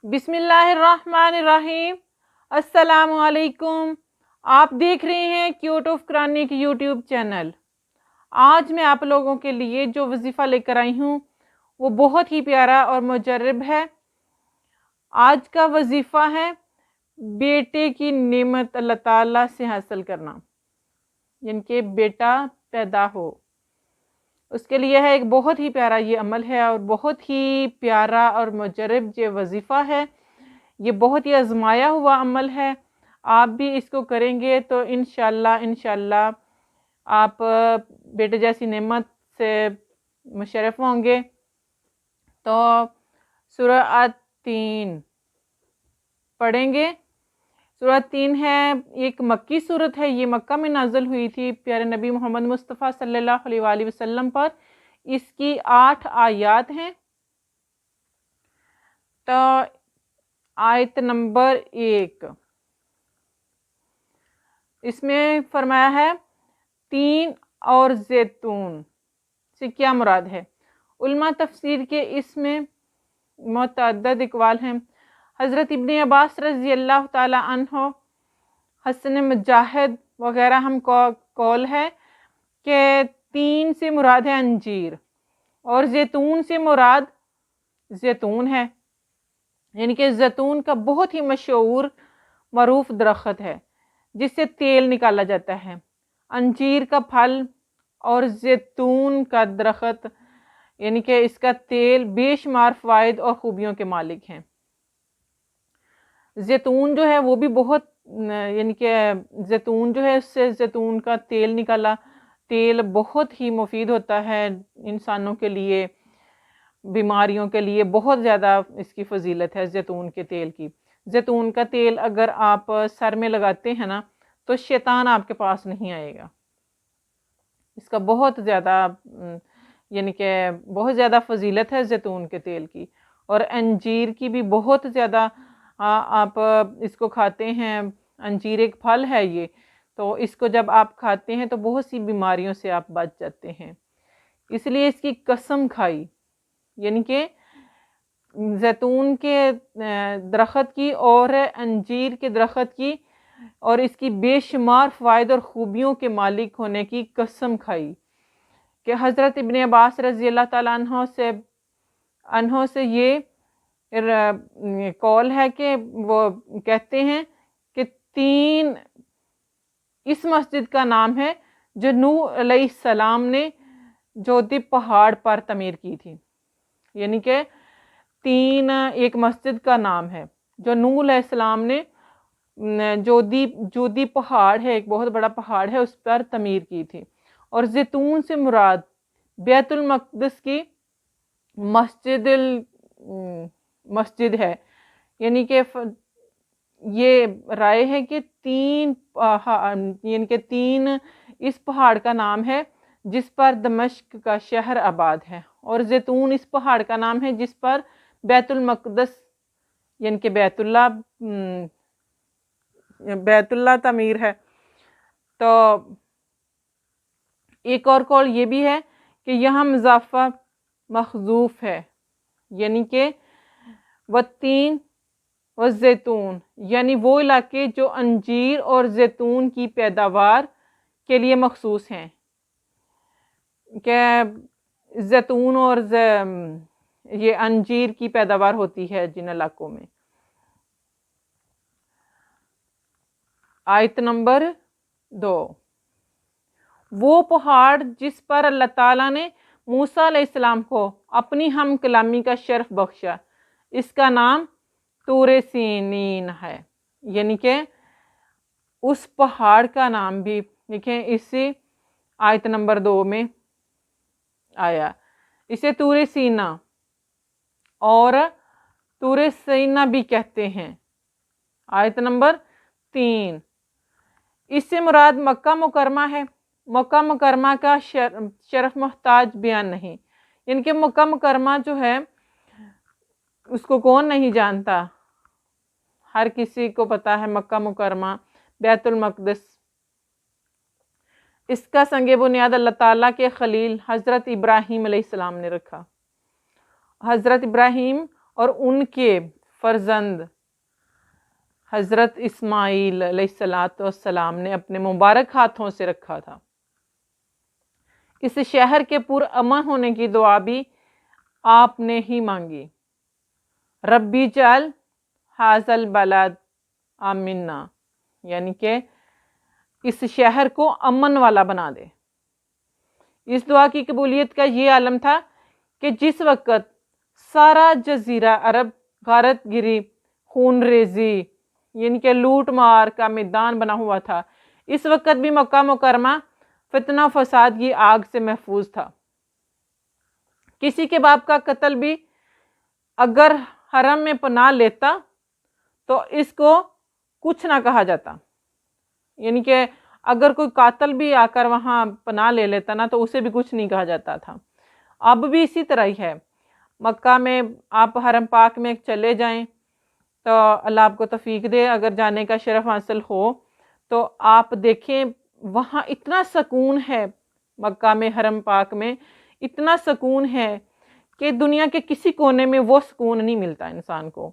بسم اللہ الرحمن الرحیم۔ السلام علیکم۔ آپ دیکھ رہے ہیں cute of Quranic YouTube channel. آج میں آپ لوگوں کے لیے جو وظیفہ لے کر آئی ہوں وہ بہت ہی پیارا اور مجرب ہے۔ آج کا وظیفہ ہے بیٹے کی نعمت اللہ تعالیٰ سے حاصل کرنا، یعنی کہ بیٹا پیدا ہو، اس کے لیے ہے ایک بہت ہی پیارا یہ عمل ہے اور بہت ہی پیارا اور مجرب یہ وظیفہ ہے۔ یہ بہت ہی آزمایا ہوا عمل ہے۔ آپ بھی اس کو کریں گے تو انشاءاللہ آپ بیٹے جیسی نعمت سے مشرف ہوں گے۔ تو سورہ التین پڑھیں گے۔ سورہ 3 ہے، ایک مکی صورت ہے، یہ مکہ میں نازل ہوئی تھی پیارے نبی محمد مصطفیٰ صلی اللہ علیہ وآلہ وسلم پر۔ اس کی 8 آیات ہیں۔ تو آیت نمبر 1 اس میں فرمایا ہے تین اور زیتون سے کیا مراد ہے؟ علماء تفسیر کے اس میں متعدد اقوال ہیں۔ حضرت ابن عباس رضی اللہ تعالی عنہ، حسن مجاہد وغیرہ ہم کو قول ہے کہ تین سے مراد ہے انجیر، اور زیتون سے مراد زیتون ہے، یعنی کہ زیتون کا بہت ہی مشہور معروف درخت ہے جس سے تیل نکالا جاتا ہے۔ انجیر کا پھل اور زیتون کا درخت یعنی کہ اس کا تیل بے شمار فوائد اور خوبیوں کے مالک ہیں۔ زیتون جو ہے وہ بھی بہت یعنی کہ زیتون جو ہے اس سے زیتون کا تیل نکالا تیل بہت ہی مفید ہوتا ہے انسانوں کے لیے، بیماریوں کے لیے بہت زیادہ اس کی فضیلت ہے زیتون کے تیل کی۔ زیتون کا تیل اگر آپ سر میں لگاتے ہیں نا تو شیطان آپ کے پاس نہیں آئے گا۔ اس کا بہت زیادہ یعنی کہ بہت زیادہ فضیلت ہے زیتون کے تیل کی۔ اور انجیر کی بھی بہت زیادہ آپ اس کو کھاتے ہیں، انجیر ایک پھل ہے یہ، تو اس کو جب آپ کھاتے ہیں تو بہت سی بیماریوں سے آپ بچ جاتے ہیں، اس لیے اس کی قسم کھائی، یعنی کہ زیتون کے درخت کی اور انجیر کے درخت کی اور اس کی بے شمار فوائد اور خوبیوں کے مالک ہونے کی قسم کھائی کہ حضرت ابن عباس رضی اللہ تعالیٰ عنہ سے یہ قول ہے کہ وہ کہتے ہیں کہ تین اس مسجد کا نام ہے جو نوح علیہ السلام نے جودی پہاڑ پر تعمیر کی تھی، یعنی کہ تین ایک مسجد کا نام ہے جو نوح علیہ السلام نے جودی پہاڑ ہے، ایک بہت بڑا پہاڑ ہے، اس پر تعمیر کی تھی۔ اور زیتون سے مراد بیت المقدس کی مسجد ہے، یعنی کہ یہ رائے ہے کہ تین اس پہاڑ کا نام ہے جس پر دمشق کا شہر آباد ہے، اور زیتون اس پہاڑ کا نام ہے جس پر بیت المقدس یعنی کہ بیت اللہ تعمیر ہے۔ تو ایک اور قول یہ بھی ہے کہ یہاں مضافہ محذوف ہے، یعنی کہ والتین والزیتون، یعنی وہ علاقے جو انجیر اور زیتون کی پیداوار کے لیے مخصوص ہیں، کہ زیتون اور یہ انجیر کی پیداوار ہوتی ہے جن علاقوں میں۔ آیت نمبر 2 وہ پہاڑ جس پر اللہ تعالیٰ نے موسیٰ علیہ السلام کو اپنی ہم کلامی کا شرف بخشا، اس کا نام طور سینین ہے، یعنی کہ اس پہاڑ کا نام بھی دیکھیں اسی آیت نمبر 2 میں آیا، اسے طور سینا اور طور سینا بھی کہتے ہیں۔ آیت نمبر 3 اس سے مراد مکہ مکرمہ ہے۔ مکہ مکرمہ کا شرف محتاج بیان نہیں، یعنی کہ مکہ مکرمہ جو ہے اس کو کون نہیں جانتا، ہر کسی کو پتا ہے مکہ مکرمہ بیت المقدس۔ اس کا سنگ بنیاد اللہ تعالیٰ کے خلیل حضرت ابراہیم علیہ السلام نے رکھا۔ حضرت ابراہیم اور ان کے فرزند حضرت اسماعیل علیہ السلام نے اپنے مبارک ہاتھوں سے رکھا تھا۔ اس شہر کے پرامن ہونے کی دعا بھی آپ نے ہی مانگی، ربی جعل ھذا البلد آمنا، یعنی کہ اس شہر کو امن والا بنا دے۔ اس دعا کی قبولیت کا یہ عالم تھا کہ جس وقت سارا جزیرہ عرب غارت گری، خون ریزی، یعنی کہ لوٹ مار کا میدان بنا ہوا تھا، اس وقت بھی مکہ مکرمہ فتنہ فساد کی آگ سے محفوظ تھا۔ کسی کے باپ کا قتل بھی اگر حرم میں پناہ لیتا تو اس کو کچھ نہ کہا جاتا، یعنی کہ اگر کوئی قاتل بھی آ کر وہاں پناہ لے لیتا نا تو اسے بھی کچھ نہیں کہا جاتا تھا۔ اب بھی اسی طرح ہی ہے، مکہ میں آپ حرم پاک میں چلے جائیں تو اللہ آپ کو توفیق دے، اگر جانے کا شرف حاصل ہو تو آپ دیکھیں وہاں اتنا سکون ہے، مکہ میں حرم پاک میں اتنا سکون ہے کہ دنیا کے کسی کونے میں وہ سکون نہیں ملتا انسان کو۔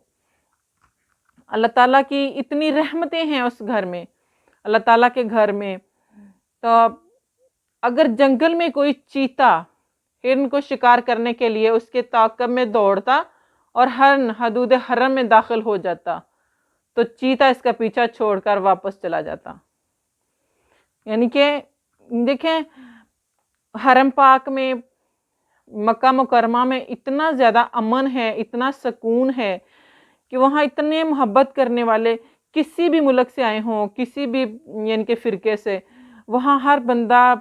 اللہ تعالیٰ کی اتنی رحمتیں ہیں اس گھر میں، اللہ تعالیٰ کے گھر میں۔ تو اگر جنگل میں کوئی چیتا ہرن کو شکار کرنے کے لیے اس کے تعاقب میں دوڑتا اور ہرن حدود حرم میں داخل ہو جاتا تو چیتا اس کا پیچھا چھوڑ کر واپس چلا جاتا۔ یعنی کہ دیکھیں حرم پاک میں مکہ مکرمہ میں اتنا زیادہ امن ہے، اتنا سکون ہے کہ وہاں اتنے محبت کرنے والے کسی بھی ملک سے آئے ہوں، کسی بھی یعنی کہ فرقے سے، وہاں ہر بندہ،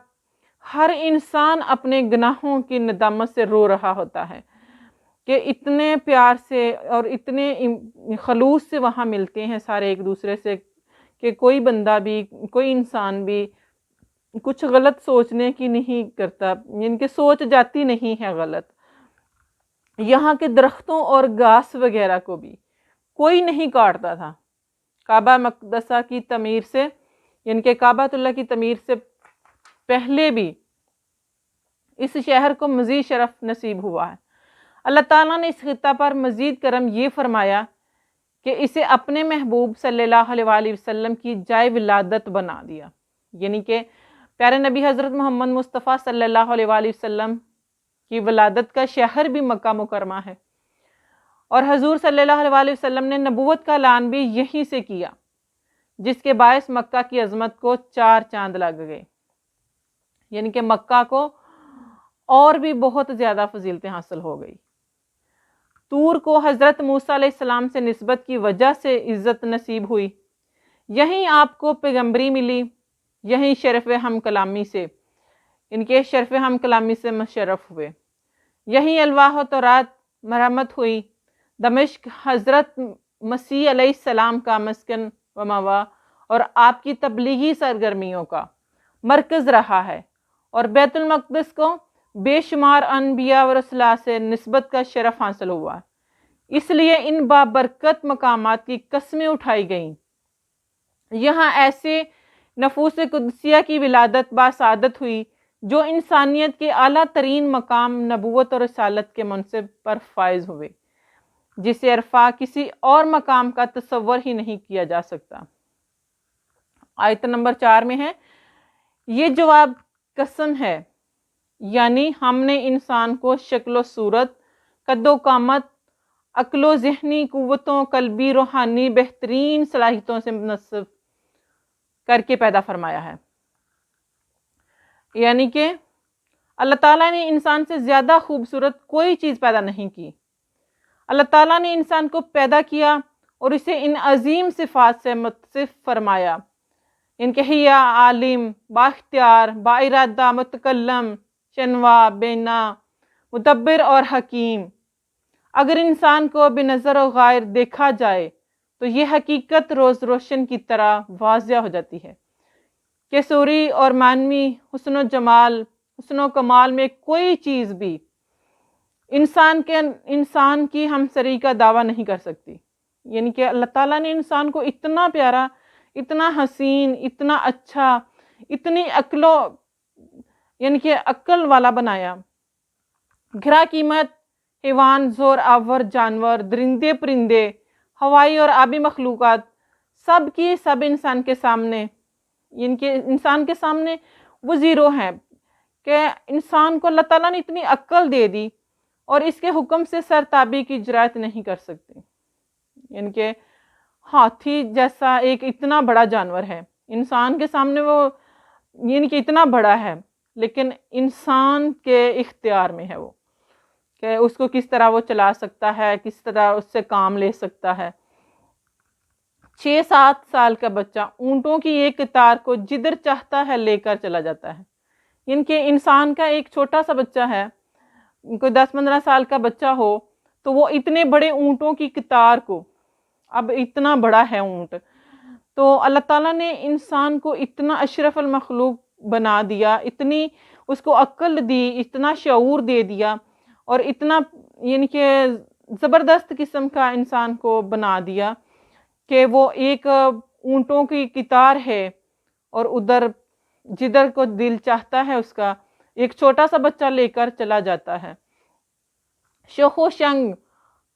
ہر انسان اپنے گناہوں کی ندامت سے رو رہا ہوتا ہے کہ اتنے پیار سے اور اتنے خلوص سے وہاں ملتے ہیں سارے ایک دوسرے سے کہ کوئی بندہ بھی، کوئی انسان بھی کچھ غلط سوچنے کی نہیں کرتا، یعنی کہ سوچ جاتی نہیں ہے غلط۔ یہاں کے درختوں اور گھاس وغیرہ کو بھی کوئی نہیں کاٹتا تھا۔ کعبہ مقدسہ کی تعمیر سے، یعنی کہ کعبۃ اللہ کی تعمیر سے پہلے بھی اس شہر کو مزید شرف نصیب ہوا ہے۔ اللہ تعالیٰ نے اس خطہ پر مزید کرم یہ فرمایا کہ اسے اپنے محبوب صلی اللہ علیہ وآلہ وسلم کی جائے ولادت بنا دیا، یعنی کہ پیارے نبی حضرت محمد مصطفیٰ صلی اللہ علیہ وآلہ وسلم کی ولادت کا شہر بھی مکہ مکرمہ ہے، اور حضور صلی اللہ علیہ وآلہ وسلم نے نبوت کا اعلان بھی یہیں سے کیا، جس کے باعث مکہ کی عظمت کو 4 چاند لگ گئے، یعنی کہ مکہ کو اور بھی بہت زیادہ فضیلتیں حاصل ہو گئی۔ طور کو حضرت موسیٰ علیہ السلام سے نسبت کی وجہ سے عزت نصیب ہوئی، یہیں آپ کو پیغمبری ملی، یہیں شرف ہم کلامی سے، ان کے شرف ہم کلامی سے مشرف ہوئے، یہیں الواح و تورات مرحمت ہوئی۔ دمشق حضرت مسیح علیہ السلام کا مسکن و مأویٰ اور آپ کی تبلیغی سرگرمیوں کا مرکز رہا ہے، اور بیت المقدس کو بے شمار انبیاء و رسول سے نسبت کا شرف حاصل ہوا، اس لیے ان بابرکت مقامات کی قسمیں اٹھائی گئیں۔ یہاں ایسے نفوس قدسیہ کی ولادت باسعادت ہوئی جو انسانیت کے اعلیٰ ترین مقام نبوت اور رسالت کے منصب پر فائز ہوئے، جسے عرفہ کسی اور مقام کا تصور ہی نہیں کیا جا سکتا۔ آیت نمبر 4 میں ہے، یہ جواب قسم ہے، یعنی ہم نے انسان کو شکل و صورت، قد و قامت، عقل و ذہنی قوتوں، قلبی روحانی بہترین صلاحیتوں سے منصب کر کے پیدا فرمایا ہے۔ یعنی کہ اللہ تعالیٰ نے انسان سے زیادہ خوبصورت کوئی چیز پیدا نہیں کی۔ اللہ تعالیٰ نے انسان کو پیدا کیا اور اسے ان عظیم صفات سے متصف فرمایا، ان کے حیا، عالم، بااختیار، باارادہ، متکلم، شنوا، بینا، مدبر اور حکیم۔ اگر انسان کو بے نظر و غائر دیکھا جائے تو یہ حقیقت روز روشن کی طرح واضح ہو جاتی ہے کہ صوری اور معنوی حسن و جمال، حسن و کمال میں کوئی چیز بھی انسان کی ہمسری کا دعویٰ نہیں کر سکتی۔ یعنی کہ اللہ تعالیٰ نے انسان کو اتنا پیارا، اتنا حسین، اتنا اچھا، اتنی یعنی کہ عقل والا بنایا۔ گھرا قیمت حیوان، زور آور جانور، درندے پرندے، ہوائی اور آبی مخلوقات سب کی سب انسان کے سامنے، انسان کے سامنے وہ زیرو ہیں کہ انسان کو اللہ تعالیٰ نے اتنی عقل دے دی اور اس کے حکم سے سرتابی کی جرات نہیں کر سکتے. کہ ہاتھی جیسا ایک اتنا بڑا جانور ہے، انسان کے سامنے وہ کہ اتنا بڑا ہے، لیکن انسان کے اختیار میں ہے وہ کہ اس کو کس طرح وہ چلا سکتا ہے، کس طرح اس سے کام لے سکتا ہے. 6-7 سال کا بچہ اونٹوں کی ایک قطار کو جدھر چاہتا ہے لے کر چلا جاتا ہے. کہ انسان کا ایک چھوٹا سا بچہ ہے، کوئی 10-15 سال کا بچہ ہو تو وہ اتنے بڑے اونٹوں کی قطار کو، اب اتنا بڑا ہے اونٹ، تو اللہ تعالیٰ نے انسان کو اتنا اشرف المخلوق بنا دیا، اتنی اس کو عقل دی، اتنا شعور دے دیا، اور اتنا کہ زبردست قسم کا انسان کو بنا دیا کہ وہ ایک اونٹوں کی قطار ہے اور ادھر جدھر کو دل چاہتا ہے اس کا ایک چھوٹا سا بچہ لے کر چلا جاتا ہے. شوخ و شنگ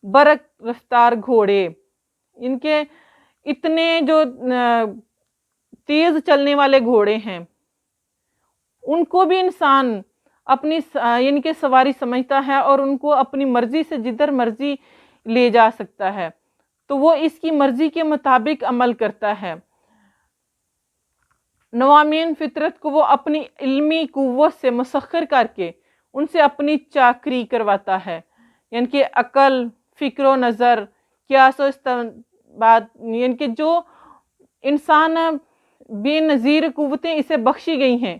برق رفتار گھوڑے، کے اتنے جو تیز چلنے والے گھوڑے ہیں، ان کو بھی انسان اپنی کہ سواری سمجھتا ہے اور ان کو اپنی مرضی سے جدھر مرضی لے جا سکتا ہے، تو وہ اس کی مرضی کے مطابق عمل کرتا ہے. نوامین فطرت کو وہ اپنی علمی قوت سے مسخر کر کے ان سے اپنی چاکری کرواتا ہے. کہ عقل، فکر و نظر، قیاس و استنباط، کہ جو انسان بے نظیر قوتیں اسے بخشی گئی ہیں،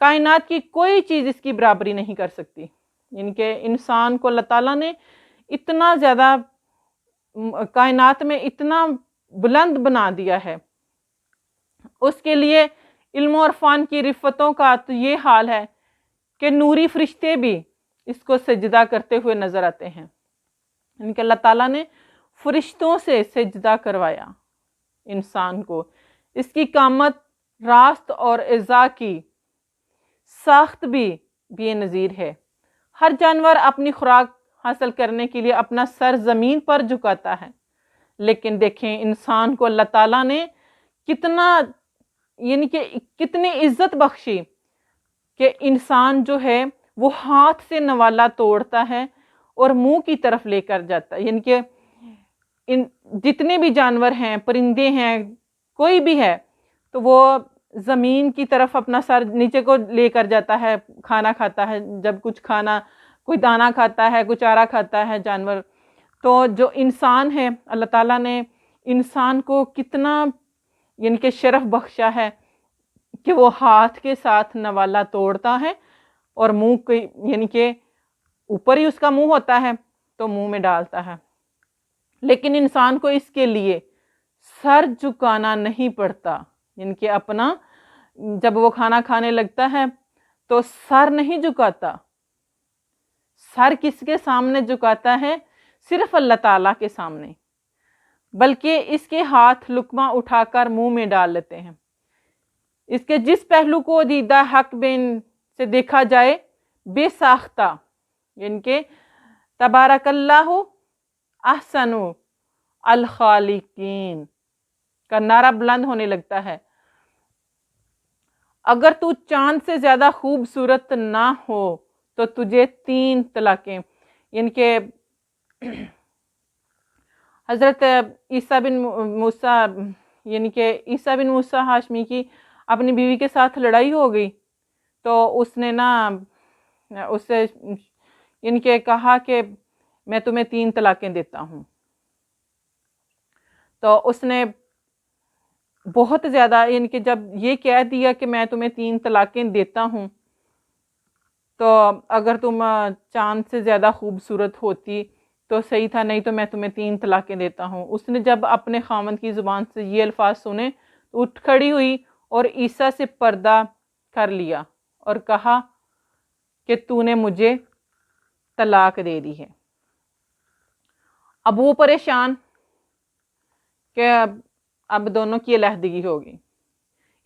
کائنات کی کوئی چیز اس کی برابری نہیں کر سکتی. کہ انسان کو اللہ تعالیٰ نے اتنا زیادہ کائنات میں اتنا بلند بنا دیا ہے، اس کے لیے علم و عرفان کی رفتوں کا تو یہ حال ہے کہ نوری فرشتے بھی اس کو سجدہ کرتے ہوئے نظر آتے ہیں. کہ اللہ تعالیٰ نے فرشتوں سے سجدہ کروایا انسان کو. اس کی قامت، راست اور اعضاء کی ساخت بھی بے نظیر ہے. ہر جانور اپنی خوراک حاصل کرنے کے لیے اپنا سر زمین پر جھکاتا ہے، لیکن دیکھیں انسان کو اللہ تعالیٰ نے کتنا کہ کتنی عزت بخشی کہ انسان جو ہے وہ ہاتھ سے نوالا توڑتا ہے اور منہ کی طرف لے کر جاتا ہے. کہ جتنے بھی جانور ہیں، پرندے ہیں، کوئی بھی ہے، تو وہ زمین کی طرف اپنا سر نیچے کو لے کر جاتا ہے، کھانا کھاتا ہے. جب کچھ کھانا، کوئی دانا کھاتا ہے، کوئی چارہ کھاتا ہے جانور. تو جو انسان ہے، اللہ تعالیٰ نے انسان کو کتنا کہ شرف بخشا ہے کہ وہ ہاتھ کے ساتھ نوالا توڑتا ہے اور منہ کہ اوپر ہی اس کا منہ ہوتا ہے تو منہ میں ڈالتا ہے. لیکن انسان کو اس کے لیے سر جھکانا نہیں پڑتا. کہ اپنا جب وہ کھانا کھانے لگتا ہے تو سر نہیں جھکاتا. سر کس کے سامنے جھکاتا ہے؟ صرف اللہ تعالیٰ کے سامنے. بلکہ اس کے ہاتھ لقمہ اٹھا کر منہ میں ڈال لیتے ہیں. اس کے جس پہلو کو دیدہ حق بین سے دیکھا جائے بے ساختہ، کہ تبارک اللہ احسن الخالقین کا نعرہ بلند ہونے لگتا ہے. اگر تو چاند سے زیادہ خوبصورت نہ ہو تو تجھے 3 طلاقیں. کہ حضرت عیسیٰ بن موسیٰ، کہ عیسیٰ بن موسیٰ ہاشمی کی اپنی بیوی کے ساتھ لڑائی ہو گئی، تو اس نے اس سے کہ کہا کہ میں تمہیں 3 طلاقیں دیتا ہوں. تو اس نے بہت زیادہ کہ جب یہ کہہ دیا کہ میں تمہیں 3 طلاقیں دیتا ہوں، تو اگر تم چاند سے زیادہ خوبصورت ہوتی تو صحیح تھا، نہیں تو میں تمہیں 3 طلاقیں دیتا ہوں. اس نے جب اپنے خاوند کی زبان سے یہ الفاظ سنے تو اٹھ کھڑی ہوئی اور عیسیٰ سے پردہ کر لیا اور کہا کہ تو نے مجھے طلاق دے دی ہے. اب وہ پریشان کہ اب دونوں کی علیحدگی ہوگی.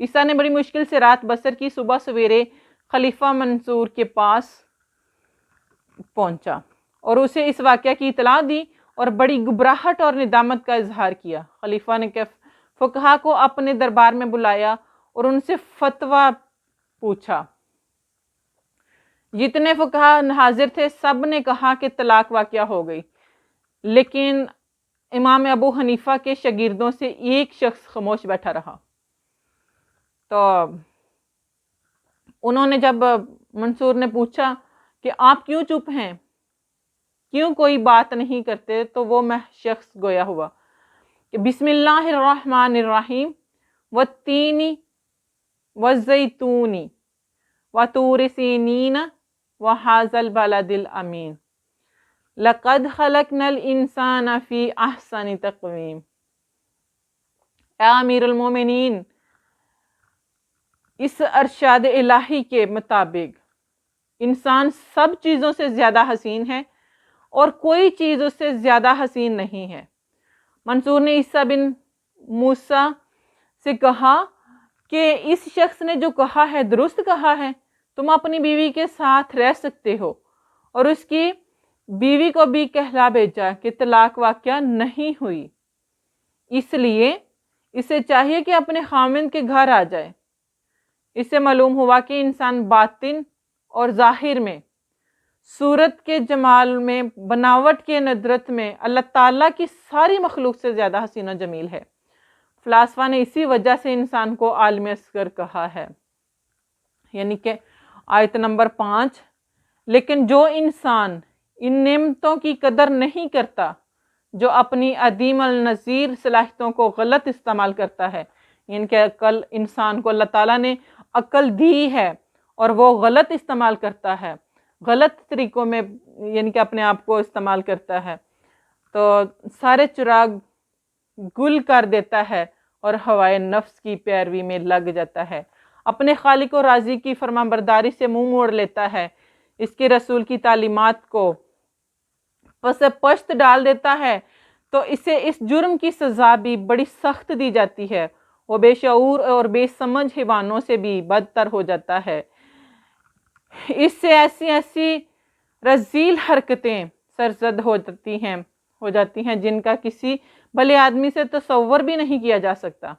عیسیٰ نے بڑی مشکل سے رات بسر کی، صبح سویرے خلیفہ منصور کے پاس پہنچا اور اسے اس واقعہ کی اطلاع دی اور بڑی گھبراہٹ اور ندامت کا اظہار کیا۔ خلیفہ نے فقہا کو اپنے دربار میں بلایا اور ان سے فتویٰ پوچھا۔ جتنے فقہا حاضر تھے سب نے کہا کہ طلاق واقع ہو گئی، لیکن امام ابو حنیفہ کے شاگردوں سے ایک شخص خاموش بیٹھا رہا۔ تو انہوں نے جب منصور نے پوچھا کہ آپ کیوں چپ ہیں، کیوں کوئی بات نہیں کرتے، تو وہ شخص گویا ہوا کہ بسم اللہ الرحمن الرحیم والتین والزیتون وطور سینین وہذا البلد الامین لقد خلقنا الانسان فی احسن تقویم۔ اے امیر المومنین، اس ارشاد الہی کے مطابق انسان سب چیزوں سے زیادہ حسین ہے اور کوئی چیز اس سے زیادہ حسین نہیں ہے۔ منصور نے عیسیٰ بن موسیٰ سے کہا کہ اس شخص نے جو کہا ہے درست کہا ہے، تم اپنی بیوی کے ساتھ رہ سکتے ہو، اور اس کی بیوی کو بھی کہلا بھیجا کہ طلاق واقع نہیں ہوئی، اس لیے اسے چاہیے کہ اپنے خاوند کے گھر آ جائے۔ اس سے معلوم ہوا کہ انسان باطن اور ظاہر میں، صورت کے جمال میں، بناوٹ کے ندرت میں اللہ تعالیٰ کی ساری مخلوق سے زیادہ حسین و جمیل ہے۔ فلاسفہ نے اسی وجہ سے انسان کو عالم اصغر کہا ہے، یعنی کہ آیت نمبر 5، لیکن جو انسان ان نعمتوں کی قدر نہیں کرتا، جو اپنی عدیم النظیر صلاحیتوں کو غلط استعمال کرتا ہے، یعنی کہ عقل، انسان کو اللہ تعالیٰ نے عقل دی ہے اور وہ غلط استعمال کرتا ہے، غلط طریقوں میں یعنی کہ اپنے آپ کو استعمال کرتا ہے، تو سارے چراغ گل کر دیتا ہے اور ہوائے نفس کی پیروی میں لگ جاتا ہے، اپنے خالق و رازق کی فرمانبرداری سے منہ موڑ لیتا ہے، اس کے رسول کی تعلیمات کو پس پشت ڈال دیتا ہے، تو اسے اس جرم کی سزا بھی بڑی سخت دی جاتی ہے، وہ بے شعور اور بے سمجھ حیوانوں سے بھی بدتر ہو جاتا ہے۔ اس سے ایسی رذیل حرکتیں سرزد ہو جاتی ہیں جن کا کسی بھلے آدمی سے تصور بھی نہیں کیا جا سکتا۔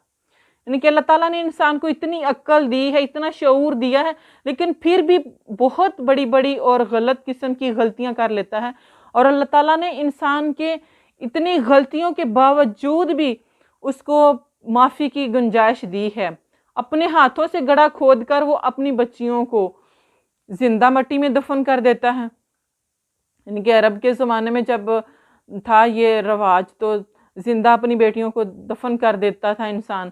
یعنی کہ اللہ تعالیٰ نے انسان کو اتنی عقل دی ہے، اتنا شعور دیا ہے، لیکن پھر بھی بہت بڑی بڑی اور غلط قسم کی غلطیاں کر لیتا ہے، اور اللہ تعالیٰ نے انسان کے اتنی غلطیوں کے باوجود بھی اس کو معافی کی گنجائش دی ہے۔ اپنے ہاتھوں سے گڑھا کھود کر وہ اپنی بچیوں کو زندہ مٹی میں دفن کر دیتا ہے۔ یعنی کہ عرب کے زمانے میں جب تھا یہ رواج، تو زندہ اپنی بیٹیوں کو دفن کر دیتا تھا انسان،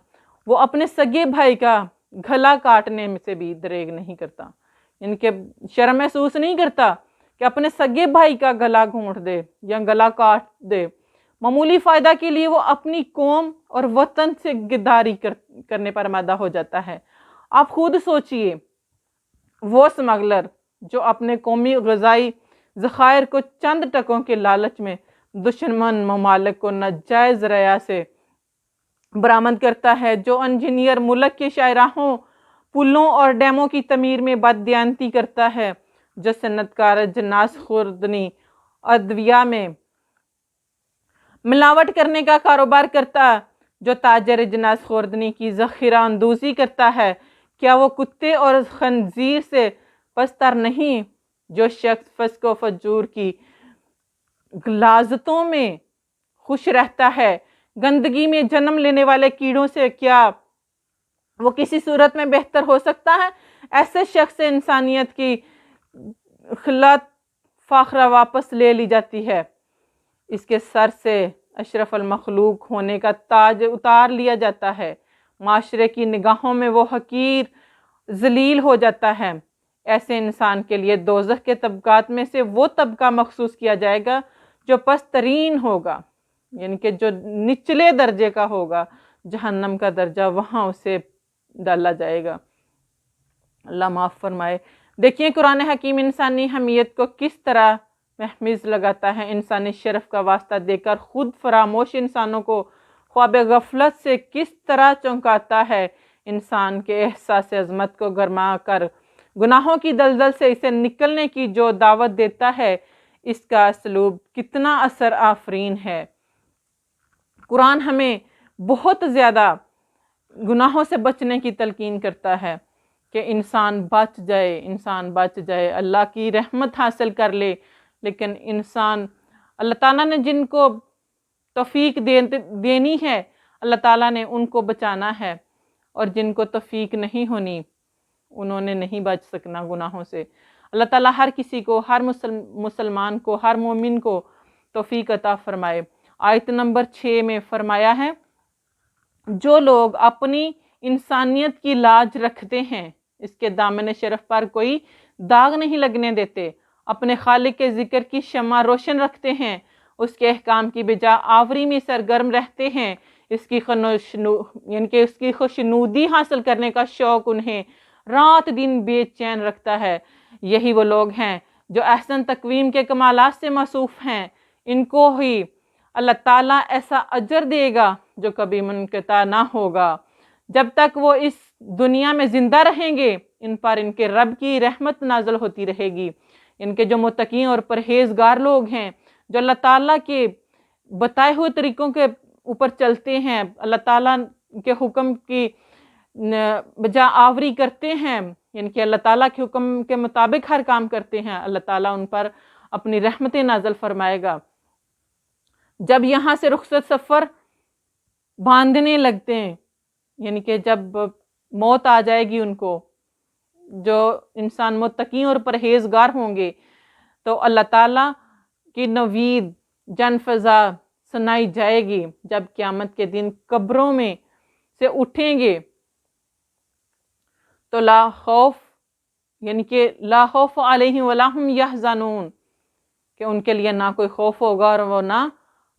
وہ اپنے سگے بھائی کا گلا کاٹنے سے بھی دریغ نہیں کرتا، یعنی کہ شرم محسوس نہیں کرتا کہ اپنے سگے بھائی کا گلا گھونٹ دے یا گلا کاٹ دے، معمولی فائدہ کے لیے وہ اپنی قوم اور وطن سے غداری کرنے پر آمادہ ہو جاتا ہے۔ آپ خود سوچئے، وہ اسمگلر جو اپنے قومی غذائی ذخائر کو چند ٹکوں کے لالچ میں دشمن ممالک کو ناجائز ذرائع سے برآمد کرتا ہے، جو انجینئر ملک کے شاہراہوں، پلوں اور ڈیموں کی تعمیر میں بددیانتی کرتا ہے، جو صنعت کار جناس خوردنی ادویہ میں ملاوٹ کرنے کا کاروبار کرتا، جو تاجر جناس خوردنی کی ذخیرہ اندوزی کرتا ہے، کیا وہ کتے اور خنزیر سے پستر نہیں؟ جو شخص فسق و فجور کی غلاظتوں میں خوش رہتا ہے، گندگی میں جنم لینے والے کیڑوں سے کیا وہ کسی صورت میں بہتر ہو سکتا ہے؟ ایسے شخص سے انسانیت کی خلعت فاخرہ واپس لے لی جاتی ہے، اس کے سر سے اشرف المخلوق ہونے کا تاج اتار لیا جاتا ہے، معاشرے کی نگاہوں میں وہ حقیر ذلیل ہو جاتا ہے۔ ایسے انسان کے لیے دوزخ کے طبقات میں سے وہ طبقہ مخصوص کیا جائے گا جو پسترین ہوگا، یعنی کہ جو نچلے درجے کا ہوگا، جہنم کا درجہ، وہاں اسے ڈالا جائے گا۔ اللہ معاف فرمائے۔ دیکھیے قرآن حکیم انسانی حمیت کو کس طرح محمز لگاتا ہے، انسانی شرف کا واسطہ دے کر خود فراموش انسانوں کو خواب غفلت سے کس طرح چونکاتا ہے، انسان کے احساس عظمت کو گرما کر گناہوں کی دلدل سے اسے نکلنے کی جو دعوت دیتا ہے، اس کا اسلوب کتنا اثر آفرین ہے۔ قرآن ہمیں بہت زیادہ گناہوں سے بچنے کی تلقین کرتا ہے کہ انسان بچ جائے، اللہ کی رحمت حاصل کر لے۔ لیکن انسان، اللہ تعالیٰ نے جن کو توفیق دینی ہے، اللہ تعالیٰ نے ان کو بچانا ہے، اور جن کو توفیق نہیں ہونی انہوں نے نہیں بچ سکنا گناہوں سے۔ اللہ تعالیٰ ہر کسی کو، ہر مسلمان کو، ہر مومن کو توفیق عطا فرمائے۔ آیت نمبر 6 میں فرمایا ہے، جو لوگ اپنی انسانیت کی لاج رکھتے ہیں، اس کے دامن شرف پر کوئی داغ نہیں لگنے دیتے، اپنے خالق کے ذکر کی شمع روشن رکھتے ہیں، اس کے احکام کی بجا آوری میں سرگرم رہتے ہیں، اس کی خوشنودی حاصل کرنے کا شوق انہیں رات دن بے چین رکھتا ہے، یہی وہ لوگ ہیں جو احسن تقویم کے کمالات سے موصوف ہیں۔ ان کو ہی اللہ تعالیٰ ایسا اجر دے گا جو کبھی منقطع نہ ہوگا۔ جب تک وہ اس دنیا میں زندہ رہیں گے، ان پر ان کے رب کی رحمت نازل ہوتی رہے گی۔ ان کے جو متقین اور پرہیزگار لوگ ہیں، جو اللہ تعالیٰ کے بتائے ہوئے طریقوں کے اوپر چلتے ہیں، اللہ تعالیٰ کے حکم کی بجا آوری کرتے ہیں، یعنی کہ اللہ تعالیٰ کے حکم کے مطابق ہر کام کرتے ہیں، اللہ تعالیٰ ان پر اپنی رحمتیں نازل فرمائے گا۔ جب یہاں سے رخصت سفر باندھنے لگتے ہیں، یعنی کہ جب موت آ جائے گی ان کو، جو انسان متقین اور پرہیزگار ہوں گے، تو اللہ تعالیٰ کی نوید جن فضا سنائی جائے گی۔ جب قیامت کے دن قبروں میں سے اٹھیں گے تو لا خوف، یعنی کہ لا خوف علیہم ولا ہم یحزنون، کہ ان کے لیے نہ کوئی خوف ہوگا اور وہ نہ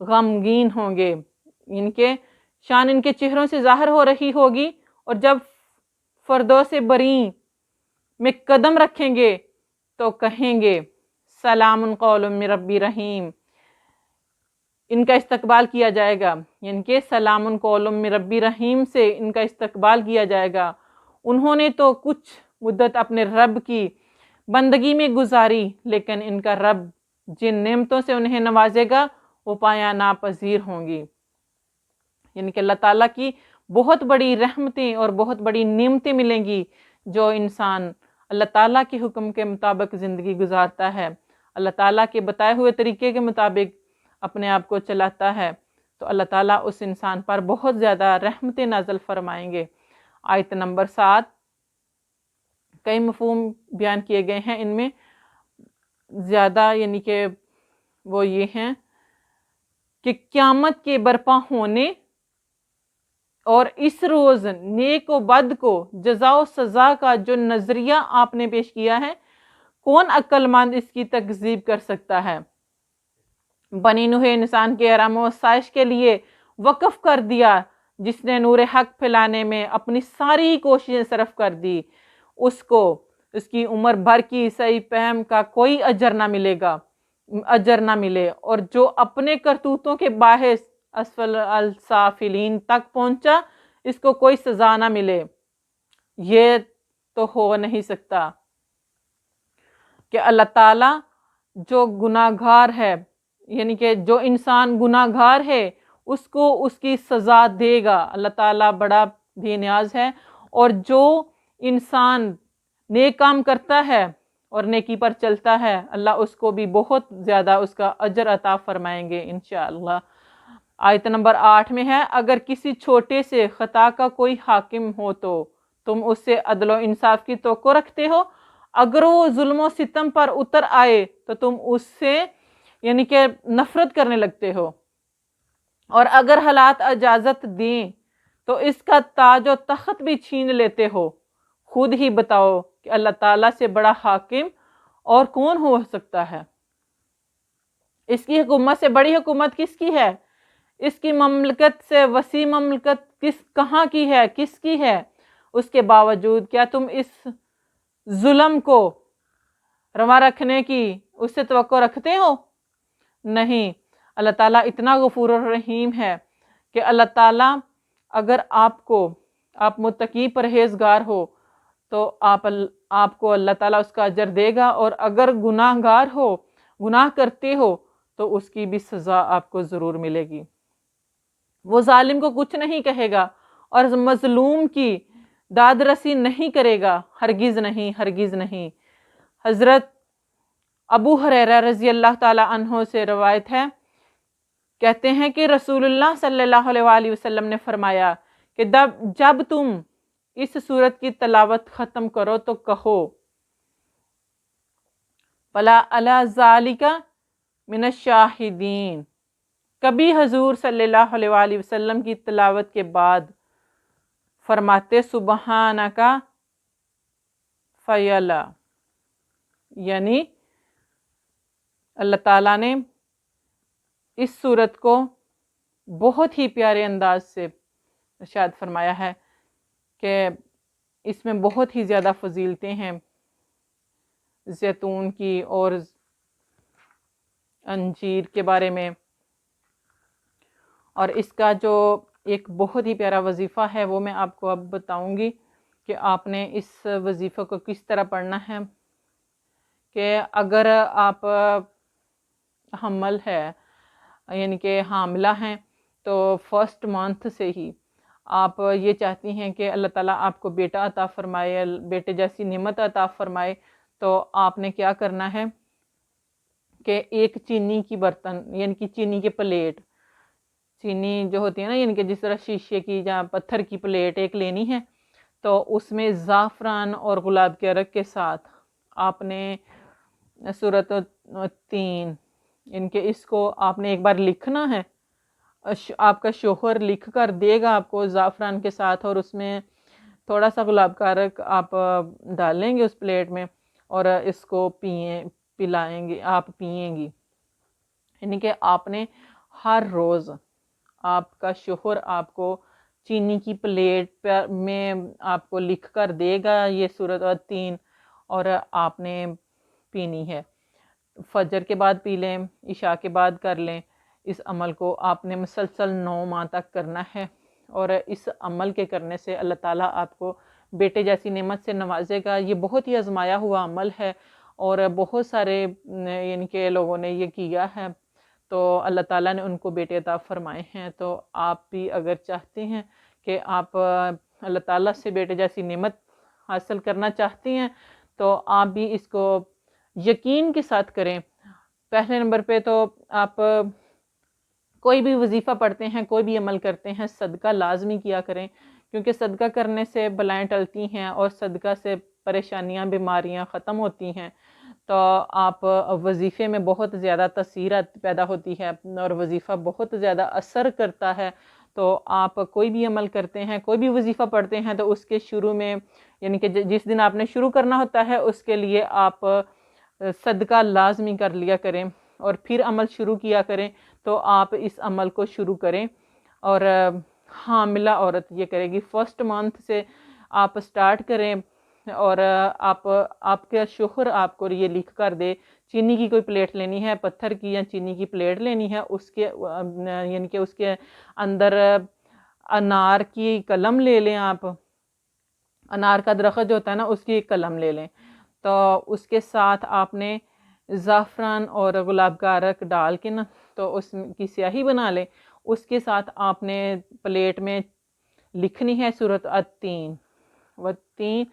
غمگین ہوں گے، ان کے شان ان کے چہروں سے ظاہر ہو رہی ہوگی، اور جب فردوس بریں میں قدم رکھیں گے تو کہیں گے سلام قول من رب رحیم، ان کا استقبال کیا جائے گا، یعنی کہ سلام قول من رب رحیم سے ان کا استقبال کیا جائے گا۔ انہوں نے تو کچھ مدت اپنے رب کی بندگی میں گزاری، لیکن ان کا رب جن نعمتوں سے انہیں نوازے گا وہ پایا ناپذیر ہوں گی، یعنی کہ اللہ تعالیٰ کی بہت بڑی رحمتیں اور بہت بڑی نعمتیں ملیں گی جو انسان اللہ تعالیٰ کے حکم کے مطابق زندگی گزارتا ہے، اللہ تعالیٰ کے بتائے ہوئے طریقے کے مطابق اپنے آپ کو چلاتا ہے، تو اللہ تعالیٰ اس انسان پر بہت زیادہ رحمتیں نازل فرمائیں گے۔ آیت نمبر 7 کئی مفہوم بیان کیے گئے ہیں، ان میں زیادہ یعنی کہ وہ یہ ہیں کہ قیامت کے برپا ہونے اور اس روز نیک و بد کو جزا و سزا کا جو نظریہ آپ نے پیش کیا ہے، کون عقل مند اس کی تکذیب کر سکتا ہے؟ بنی نوح انسان کے ارم و آسائش کے لیے وقف کر دیا، جس نے نور حق پھیلانے میں اپنی ساری کوششیں صرف کر دی، اس کو اس کی عمر بھر کی صحیح فہم کا کوئی اجر نہ ملے، اور جو اپنے کرتوتوں کے باعث اسفل السافلین تک پہنچا، اس کو کوئی سزا نہ ملے۔ یہ تو ہو نہیں سکتا کہ اللہ تعالیٰ جو گناہ گار ہے، یعنی کہ جو انسان گناہ گار ہے اس کو اس کی سزا دے گا۔ اللہ تعالیٰ بڑا بے نیاز ہے، اور جو انسان نیک کام کرتا ہے اور نیکی پر چلتا ہے، اللہ اس کو بھی بہت زیادہ اس کا اجر عطا فرمائیں گے انشاءاللہ۔ آیت نمبر 8 میں ہے، اگر کسی چھوٹے سے خطا کا کوئی حاکم ہو تو تم اس سے عدل و انصاف کی توقع رکھتے ہو، اگر وہ ظلم و ستم پر اتر آئے تو تم اس سے یعنی کہ نفرت کرنے لگتے ہو، اور اگر حالات اجازت دیں تو اس کا تاج و تخت بھی چھین لیتے ہو۔ خود ہی بتاؤ کہ اللہ تعالیٰ سے بڑا حاکم اور کون ہو سکتا ہے؟ اس کی حکومت سے بڑی حکومت کس کی ہے؟ اس کی مملکت سے وسیع مملکت کہاں کی ہے، کس کی ہے؟ اس کے باوجود کیا تم اس ظلم کو روا رکھنے کی اس سے توقع رکھتے ہو؟ نہیں۔ اللہ تعالیٰ اتنا غفور الرحیم ہے کہ اللہ تعالیٰ اگر آپ متقی پرہیزگار ہو تو آپ کو اللہ تعالیٰ اس کا اجر دے گا، اور اگر گناہ گار ہو گناہ کرتے ہو تو اس کی بھی سزا آپ کو ضرور ملے گی۔ وہ ظالم کو کچھ نہیں کہے گا اور مظلوم کی داد رسی نہیں کرے گا، ہرگز نہیں، ہرگز نہیں۔ حضرت ابو ہریرہ رضی اللہ تعالی عنہ سے روایت ہے، کہتے ہیں کہ رسول اللہ صلی اللہ علیہ وآلہ وسلم نے فرمایا کہ جب تم اس سورت کی تلاوت ختم کرو تو کہو بلا علی ذالک من الشاہدین۔ کبھی حضور صلی اللہ علیہ وآلہ وسلم کی تلاوت کے بعد فرماتے سبحانک فیلا، یعنی اللہ تعالیٰ نے اس صورت کو بہت ہی پیارے انداز سے ارشاد فرمایا ہے کہ اس میں بہت ہی زیادہ فضیلتیں ہیں زیتون کی اور انجیر کے بارے میں، اور اس کا جو ایک بہت ہی پیارا وظیفہ ہے وہ میں آپ کو اب بتاؤں گی کہ آپ نے اس وظیفے کو کس طرح پڑھنا ہے۔ کہ اگر آپ حمل ہے یعنی کہ حاملہ ہیں تو فرسٹ منتھ سے ہی آپ یہ چاہتی ہیں کہ اللہ تعالیٰ آپ کو بیٹا عطا فرمائے، بیٹے جیسی نعمت عطا فرمائے، تو آپ نے کیا کرنا ہے کہ ایک چینی کی برتن یعنی کہ چینی کے پلیٹ، چینی جو ہوتی ہے نا یعنی کہ جس طرح شیشے کی یا پتھر کی پلیٹ ایک لینی ہے، تو اس میں زعفران اور گلاب کے عرق کے ساتھ آپ نے سورۃ التین ان کے اس کو آپ نے ایک بار لکھنا ہے۔ آپ کا شوہر لکھ کر دے گا آپ کو زعفران کے ساتھ، اور اس میں تھوڑا سا گلاب کا عرق آپ ڈالیں گے اس پلیٹ میں اور اس کو پلائیں گے، آپ پئیں گی۔ یعنی کہ آپ نے ہر روز آپ کا شوہر آپ کو چینی کی پلیٹ میں آپ کو لکھ کر دے گا یہ سورۃ التین، اور آپ نے پینی ہے۔ فجر کے بعد پی لیں، عشاء کے بعد کر لیں۔ اس عمل کو آپ نے مسلسل 9 ماہ تک کرنا ہے، اور اس عمل کے کرنے سے اللہ تعالیٰ آپ کو بیٹے جیسی نعمت سے نوازے گا۔ یہ بہت ہی آزمایا ہوا عمل ہے اور بہت سارے یعنی کہ لوگوں نے یہ کیا ہے تو اللہ تعالیٰ نے ان کو بیٹے عطا فرمائے ہیں۔ تو آپ بھی اگر چاہتے ہیں کہ آپ اللہ تعالیٰ سے بیٹے جیسی نعمت حاصل کرنا چاہتی ہیں تو آپ بھی اس کو یقین کے ساتھ کریں۔ پہلے نمبر پہ تو آپ کوئی بھی وظیفہ پڑھتے ہیں، کوئی بھی عمل کرتے ہیں، صدقہ لازمی کیا کریں، کیونکہ صدقہ کرنے سے بلائیں ٹلتی ہیں اور صدقہ سے پریشانیاں بیماریاں ختم ہوتی ہیں۔ تو آپ وظیفے میں بہت زیادہ تاثیر پیدا ہوتی ہے اور وظیفہ بہت زیادہ اثر کرتا ہے۔ تو آپ کوئی بھی عمل کرتے ہیں، کوئی بھی وظیفہ پڑھتے ہیں تو اس کے شروع میں یعنی کہ جس دن آپ نے شروع کرنا ہوتا ہے اس کے لیے آپ صدقہ لازمی کر لیا کریں، اور پھر عمل شروع کیا کریں۔ تو آپ اس عمل کو شروع کریں، اور حاملہ عورت یہ کرے گی، فرسٹ منتھ سے آپ سٹارٹ کریں، اور آپ کے شوہر آپ کو یہ لکھ کر دے، چینی کی کوئی پلیٹ لینی ہے، پتھر کی یا چینی کی پلیٹ لینی ہے، اس کے یعنی کہ اس کے اندر انار کی قلم لے لیں، آپ انار کا درخت جو ہوتا ہے نا اس کی ایک قلم لے لیں، تو اس کے ساتھ آپ نے زعفران اور گلاب کا عرق ڈال کے نا تو اس کی سیاہی بنا لیں۔ اس کے ساتھ آپ نے پلیٹ میں لکھنی ہے سورۃ التین، والتین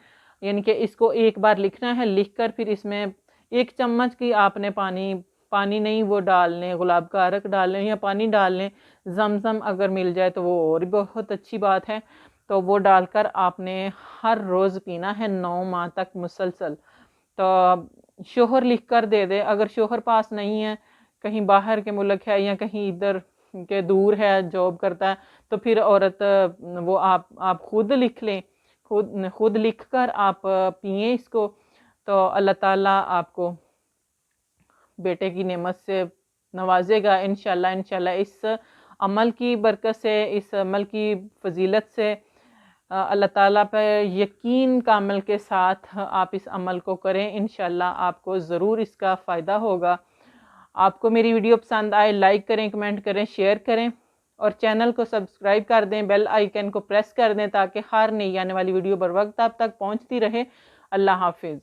یعنی کہ اس کو ایک بار لکھنا ہے، لکھ کر پھر اس میں 1 چمچ کی آپ نے پانی نہیں وہ ڈال لیں، گلاب کا عرق ڈال لیں یا پانی ڈال لیں، زمزم اگر مل جائے تو وہ اور بہت اچھی بات ہے، تو وہ ڈال کر آپ نے ہر روز پینا ہے 9 ماہ تک مسلسل۔ تو شوہر لکھ کر دے دے، اگر شوہر پاس نہیں ہے، کہیں باہر کے ملک ہے یا کہیں ادھر کے دور ہے، جاب کرتا ہے، تو پھر عورت وہ آپ خود لکھ لیں، خود لکھ کر آپ پئیں اس کو، تو اللہ تعالیٰ آپ کو بیٹے کی نعمت سے نوازے گا انشاءاللہ۔ انشاءاللہ اس عمل کی برکت سے، اس عمل کی فضیلت سے اللہ تعالیٰ پہ یقین کامل کے ساتھ آپ اس عمل کو کریں، انشاءاللہ آپ کو ضرور اس کا فائدہ ہوگا۔ آپ کو میری ویڈیو پسند آئے لائک کریں، کمنٹ کریں، شیئر کریں، اور چینل کو سبسکرائب کر دیں، بیل آئیکن کو پریس کر دیں تاکہ ہر نئی آنے والی ویڈیو بر وقت آپ تک پہنچتی رہے۔ اللہ حافظ۔